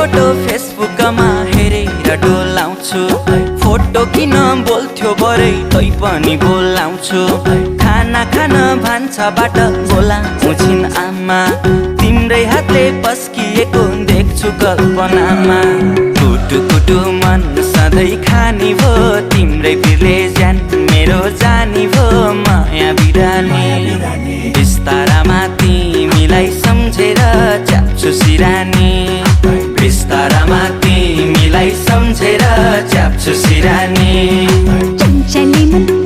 photo फेसबुकमा हेरेर डोलाउँछु photo किन बोल्थ्यो बरै तै पनि बोलाउँछु खाना खान भान्साबाट बोलाउँछिन् आमा तिम्रै हातले पस्किएको देख्छु कल्पनामा कुटु कुटु मन सधैँ खानी भो तिम्रै पिरले ज्यान मेरो जानी भो माया बिरानी बिस्तारामा तिमीलाई सम्झेर च्याप्छु सिरानी बिस्तारामा तिमीलाई सम्झेर च्याप्छु सिरानी चञ्चली मन